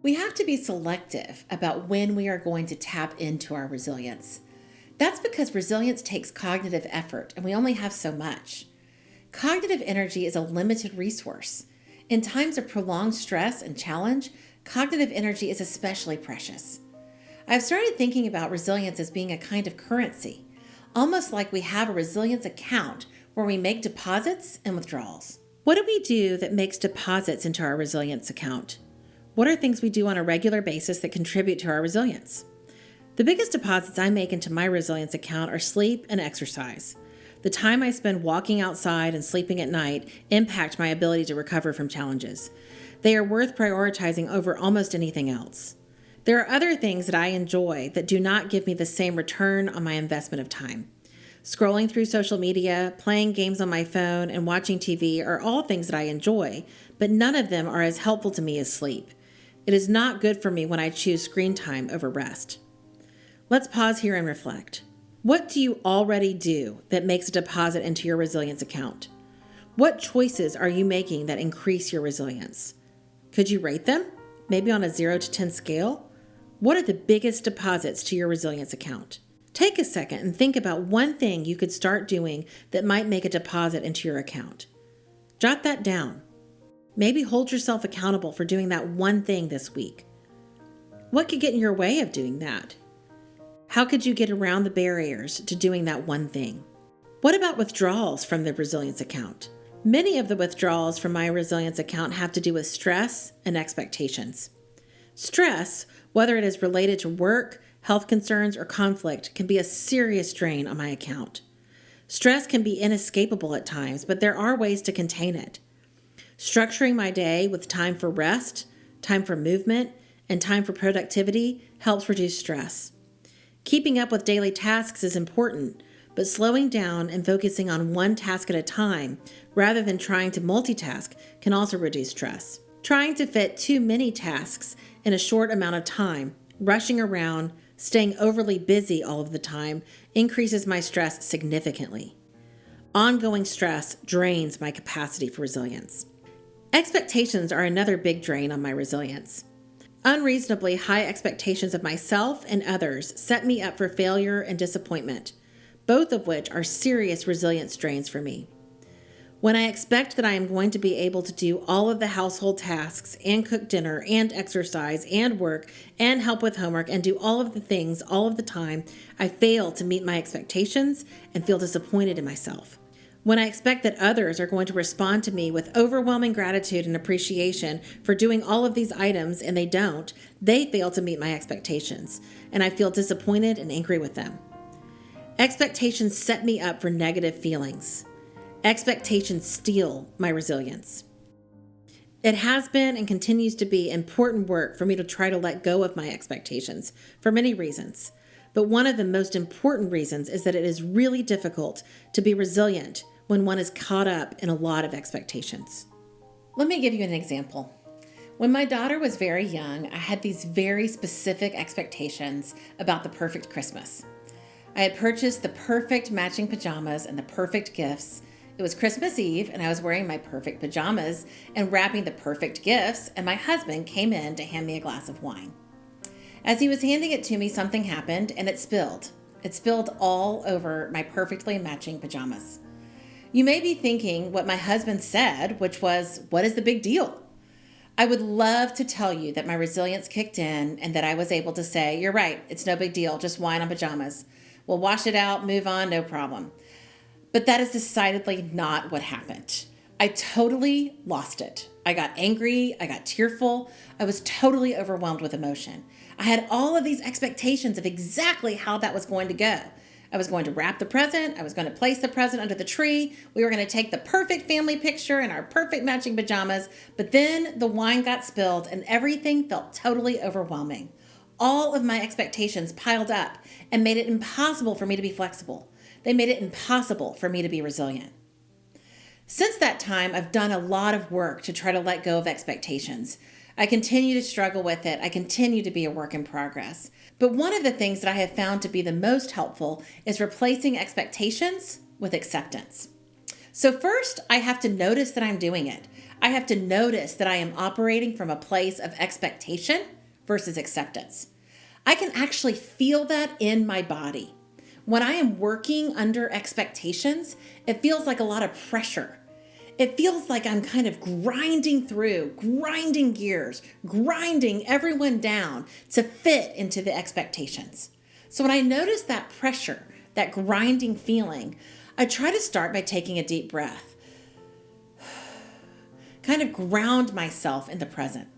We have to be selective about when we are going to tap into our resilience. That's because resilience takes cognitive effort, and we only have so much. Cognitive energy is a limited resource. In times of prolonged stress and challenge, cognitive energy is especially precious. I've started thinking about resilience as being a kind of currency, almost like we have a resilience account where we make deposits and withdrawals. What do we do that makes deposits into our resilience account? What are things we do on a regular basis that contribute to our resilience? The biggest deposits I make into my resilience account are sleep and exercise. The time I spend walking outside and sleeping at night impact my ability to recover from challenges. They are worth prioritizing over almost anything else. There are other things that I enjoy that do not give me the same return on my investment of time. Scrolling through social media, playing games on my phone, and watching TV are all things that I enjoy, but none of them are as helpful to me as sleep. It is not good for me when I choose screen time over rest. Let's pause here and reflect. What do you already do that makes a deposit into your resilience account? What choices are you making that increase your resilience? Could you rate them? Maybe on a 0 to 10 scale? What are the biggest deposits to your resilience account? Take a second and think about one thing you could start doing that might make a deposit into your account. Jot that down. Maybe hold yourself accountable for doing that one thing this week. What could get in your way of doing that? How could you get around the barriers to doing that one thing? What about withdrawals from the resilience account? Many of the withdrawals from my resilience account have to do with stress and expectations. Stress, whether it is related to work, health concerns, or conflict, can be a serious drain on my account. Stress can be inescapable at times, but there are ways to contain it. Structuring my day with time for rest, time for movement, and time for productivity helps reduce stress. Keeping up with daily tasks is important, but slowing down and focusing on one task at a time rather than trying to multitask can also reduce stress. Trying to fit too many tasks in a short amount of time, rushing around, staying overly busy all of the time increases my stress significantly. Ongoing stress drains my capacity for resilience. Expectations are another big drain on my resilience. Unreasonably high expectations of myself and others set me up for failure and disappointment, both of which are serious resilience drains for me. When I expect that I am going to be able to do all of the household tasks and cook dinner and exercise and work and help with homework and do all of the things all of the time, I fail to meet my expectations and feel disappointed in myself. When I expect that others are going to respond to me with overwhelming gratitude and appreciation for doing all of these items and they don't, they fail to meet my expectations, and I feel disappointed and angry with them. Expectations set me up for negative feelings. Expectations steal my resilience. It has been and continues to be important work for me to try to let go of my expectations for many reasons. But one of the most important reasons is that it is really difficult to be resilient when one is caught up in a lot of expectations. Let me give you an example. When my daughter was very young, I had these very specific expectations about the perfect Christmas. I had purchased the perfect matching pajamas and the perfect gifts. It was Christmas Eve, and I was wearing my perfect pajamas and wrapping the perfect gifts, and my husband came in to hand me a glass of wine. As he was handing it to me, something happened, and it spilled. It spilled all over my perfectly matching pajamas. You may be thinking what my husband said, which was, "What is the big deal?" I would love to tell you that my resilience kicked in and that I was able to say, "You're right, it's no big deal, just wine on pajamas. We'll wash it out, move on, no problem." But that is decidedly not what happened. I totally lost it. I got angry, I got tearful, I was totally overwhelmed with emotion. I had all of these expectations of exactly how that was going to go. I was going to wrap the present, I was going to place the present under the tree, we were going to take the perfect family picture in our perfect matching pajamas, but then the wine got spilled and everything felt totally overwhelming. All of my expectations piled up and made it impossible for me to be flexible. They made it impossible for me to be resilient. Since that time, I've done a lot of work to try to let go of expectations. I continue to struggle with it. I continue to be a work in progress. But one of the things that I have found to be the most helpful is replacing expectations with acceptance. So first, I have to notice that I'm doing it. I have to notice that I am operating from a place of expectation versus acceptance. I can actually feel that in my body. When I am working under expectations, it feels like a lot of pressure. It feels like I'm kind of grinding gears, grinding everyone down to fit into the expectations. So when I notice that pressure, that grinding feeling, I try to start by taking a deep breath. Kind of ground myself in the present.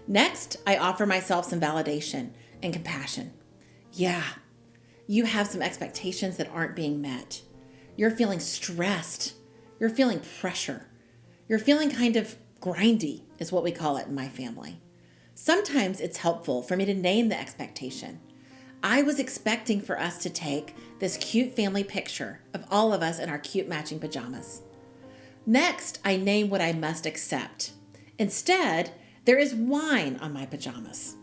Next, I offer myself some validation and compassion. Yeah, you have some expectations that aren't being met. You're feeling stressed. You're feeling pressure. You're feeling kind of grindy, is what we call it in my family. Sometimes it's helpful for me to name the expectation. I was expecting for us to take this cute family picture of all of us in our cute matching pajamas. Next, I name what I must accept. Instead, there is wine on my pajamas.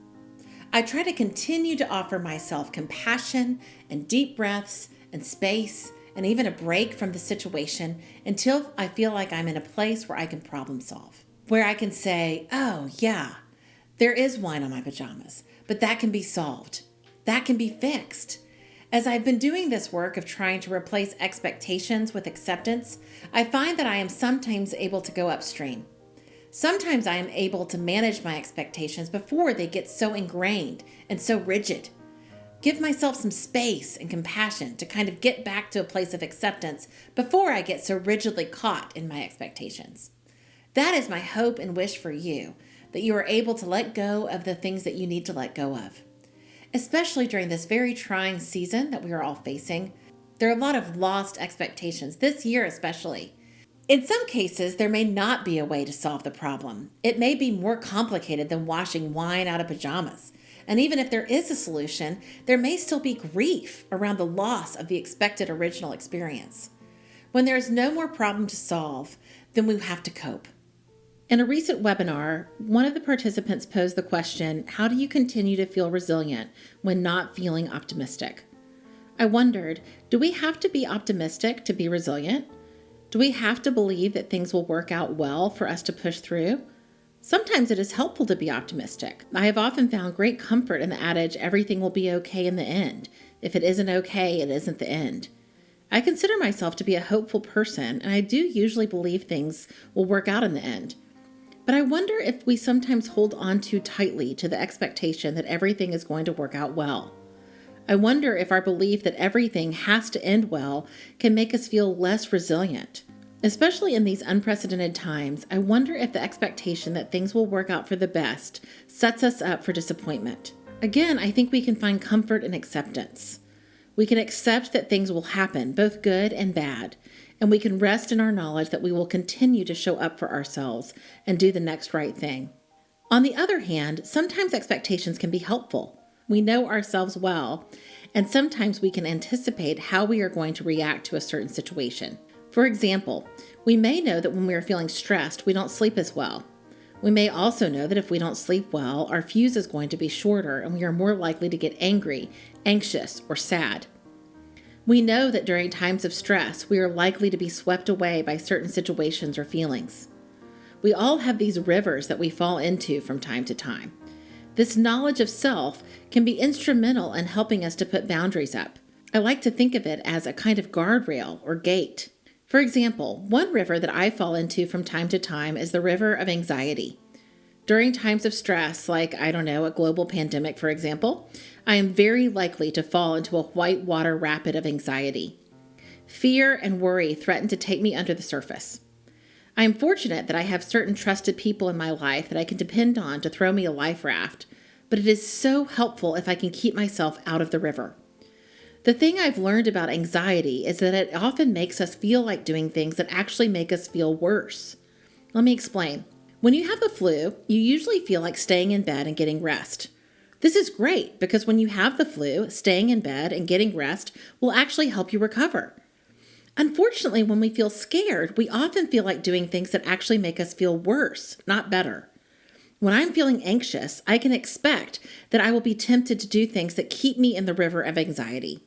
I try to continue to offer myself compassion and deep breaths and space and even a break from the situation until I feel like I'm in a place where I can problem solve, where I can say, oh yeah, there is wine on my pajamas, but that can be solved. That can be fixed. As I've been doing this work of trying to replace expectations with acceptance, I find that I am sometimes able to go upstream. Sometimes I am able to manage my expectations before they get so ingrained and so rigid. Give myself some space and compassion to kind of get back to a place of acceptance before I get so rigidly caught in my expectations. That is my hope and wish for you, that you are able to let go of the things that you need to let go of. Especially during this very trying season that we are all facing, there are a lot of lost expectations, this year especially. In some cases, there may not be a way to solve the problem. It may be more complicated than washing wine out of pajamas. And even if there is a solution, there may still be grief around the loss of the expected original experience. When there is no more problem to solve, then we have to cope. In a recent webinar, one of the participants posed the question, how do you continue to feel resilient when not feeling optimistic? I wondered, do we have to be optimistic to be resilient? Do we have to believe that things will work out well for us to push through? Sometimes it is helpful to be optimistic. I have often found great comfort in the adage, everything will be okay in the end. If it isn't okay, it isn't the end. I consider myself to be a hopeful person, and I do usually believe things will work out in the end. But I wonder if we sometimes hold on too tightly to the expectation that everything is going to work out well. I wonder if our belief that everything has to end well can make us feel less resilient. Especially in these unprecedented times, I wonder if the expectation that things will work out for the best sets us up for disappointment. Again, I think we can find comfort in acceptance. We can accept that things will happen, both good and bad, and we can rest in our knowledge that we will continue to show up for ourselves and do the next right thing. On the other hand, sometimes expectations can be helpful. We know ourselves well, and sometimes we can anticipate how we are going to react to a certain situation. For example, we may know that when we are feeling stressed, we don't sleep as well. We may also know that if we don't sleep well, our fuse is going to be shorter and we are more likely to get angry, anxious, or sad. We know that during times of stress, we are likely to be swept away by certain situations or feelings. We all have these rivers that we fall into from time to time. This knowledge of self can be instrumental in helping us to put boundaries up. I like to think of it as a kind of guardrail or gate. For example, one river that I fall into from time to time is the river of anxiety. During times of stress, like, a global pandemic, for example, I am very likely to fall into a whitewater rapid of anxiety. Fear and worry threaten to take me under the surface. I am fortunate that I have certain trusted people in my life that I can depend on to throw me a life raft, but it is so helpful if I can keep myself out of the river. The thing I've learned about anxiety is that it often makes us feel like doing things that actually make us feel worse. Let me explain. When you have the flu, you usually feel like staying in bed and getting rest. This is great because when you have the flu, staying in bed and getting rest will actually help you recover. Unfortunately, when we feel scared, we often feel like doing things that actually make us feel worse, not better. When I'm feeling anxious, I can expect that I will be tempted to do things that keep me in the river of anxiety.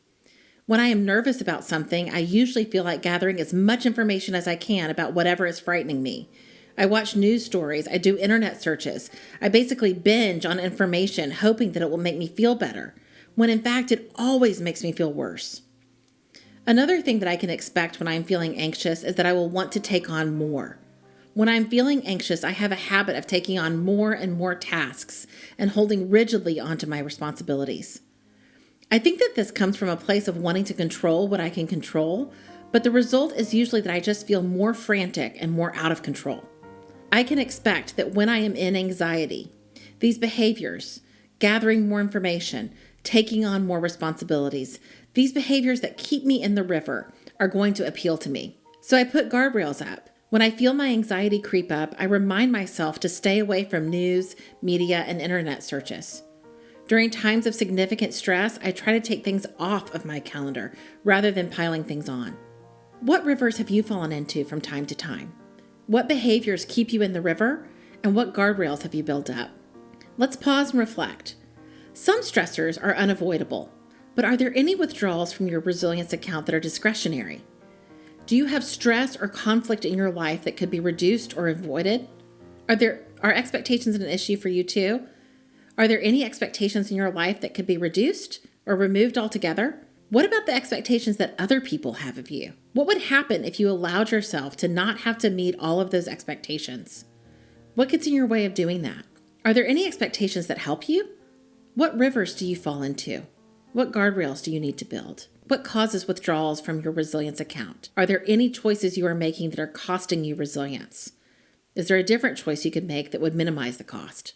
When I am nervous about something, I usually feel like gathering as much information as I can about whatever is frightening me. I watch news stories, I do internet searches. I basically binge on information, hoping that it will make me feel better, when in fact it always makes me feel worse. Another thing that I can expect when I'm feeling anxious is that I will want to take on more. When I'm feeling anxious, I have a habit of taking on more and more tasks and holding rigidly onto my responsibilities. I think that this comes from a place of wanting to control what I can control, but the result is usually that I just feel more frantic and more out of control. I can expect that when I am in anxiety, these behaviors, gathering more information, taking on more responsibilities, these behaviors that keep me in the river are going to appeal to me. So I put guardrails up. When I feel my anxiety creep up, I remind myself to stay away from news, media, and internet searches. During times of significant stress, I try to take things off of my calendar rather than piling things on. What rivers have you fallen into from time to time? What behaviors keep you in the river? And what guardrails have you built up? Let's pause and reflect. Some stressors are unavoidable, but are there any withdrawals from your resilience account that are discretionary? Do you have stress or conflict in your life that could be reduced or avoided? Are expectations an issue for you too? Are there any expectations in your life that could be reduced or removed altogether? What about the expectations that other people have of you? What would happen if you allowed yourself to not have to meet all of those expectations? What gets in your way of doing that? Are there any expectations that help you? What rivers do you fall into? What guardrails do you need to build? What causes withdrawals from your resilience account? Are there any choices you are making that are costing you resilience? Is there a different choice you could make that would minimize the cost?